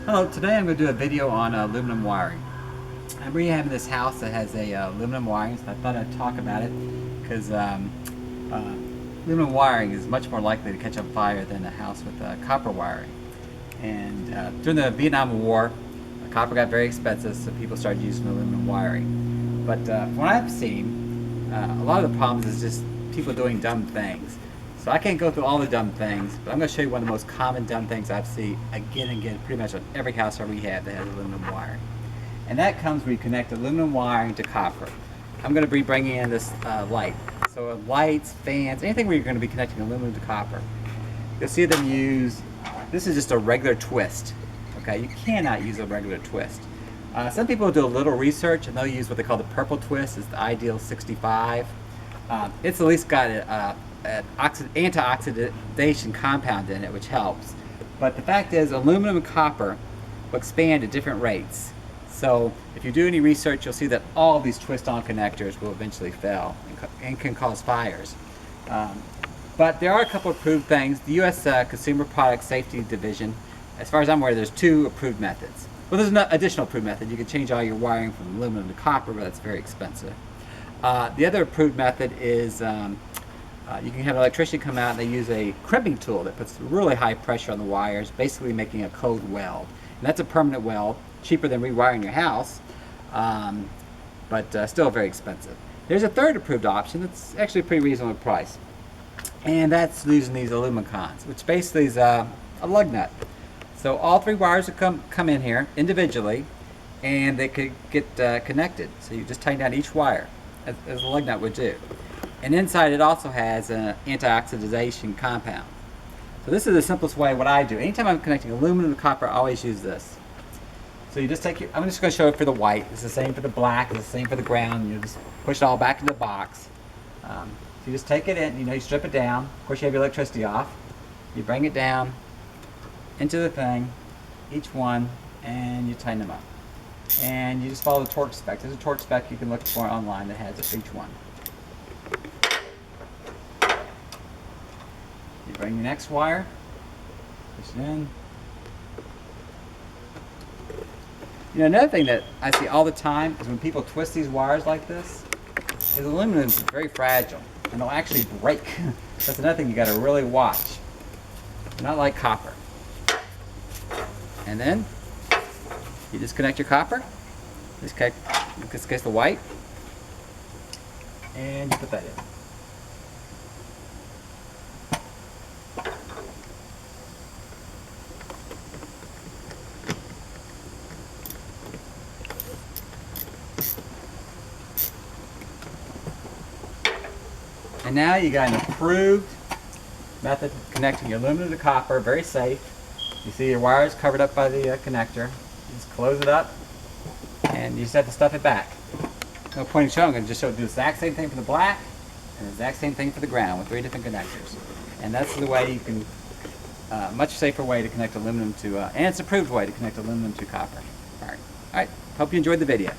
Hello, today I'm going to do a video on aluminum wiring. I'm rehabbing this house that has a aluminum wiring, so I thought I'd talk about it because aluminum wiring is much more likely to catch on fire than a house with copper wiring. And during the Vietnam War, copper got very expensive, so people started using aluminum wiring. But from what I've seen, a lot of the problems is just people doing dumb things. So I can't go through all the dumb things, but I'm going to show you one of the most common dumb things I've seen again and again, pretty much on every house I rehab that has aluminum wiring. And that comes when you connect aluminum wiring to copper. I'm going to be bringing in this light. So lights, fans, anything where you're going to be connecting aluminum to copper. You'll see them use, this is just a regular twist. Okay, you cannot use a regular twist. Some people do a little research and they'll use what they call the purple twist. It's the Ideal 65. It's at least got an anti-oxidation compound in it, which helps. But the fact is, aluminum and copper will expand at different rates. So if you do any research, you'll see that all of these twist-on connectors will eventually fail and can cause fires. But there are a couple of approved things. The U.S. Consumer Product Safety Division, as far as I'm aware, there's 2 approved methods. Well, there's an additional approved method. You can change all your wiring from aluminum to copper, but that's very expensive. The other approved method is you can have an electrician come out and they use a crimping tool that puts really high pressure on the wires, basically making a cold weld. And that's a permanent weld, cheaper than rewiring your house, but still very expensive. There's a third approved option that's actually a pretty reasonable price, and that's using these Alumicons, which basically is a lug nut. So all 3 wires would come in here individually, and they could get connected. So you just tighten down each wire, as a lug nut would do. And inside it also has an anti-oxidation compound. So this is the simplest way what I do. Anytime I'm connecting aluminum to copper, I always use this. So you just take your, I'm just going to show it for the white. It's the same for the black, it's the same for the ground. You just push it all back in the box. So you just take it in, you strip it down. Of course you have your electricity off. You bring it down into the thing, each one, and you tighten them up. And you just follow the torque spec. There's a torque spec you can look for online that has it for each one. You bring your next wire, push it in. Another thing that I see all the time is when people twist these wires like this, is aluminum is very fragile and they'll actually break. That's another thing you got to really watch. Not like copper. And then you disconnect your copper, in this case the white, and you put that in. And now you got an approved method of connecting your aluminum to copper, very safe. You see your wires covered up by the connector. You just close it up and you just have to stuff it back. No point in showing, I'm going to just do the exact same thing for the black and the exact same thing for the ground with 3 different connectors. And that's the way you can, much safer way to connect aluminum to, and it's an approved way to connect aluminum to copper. Alright, hope you enjoyed the video.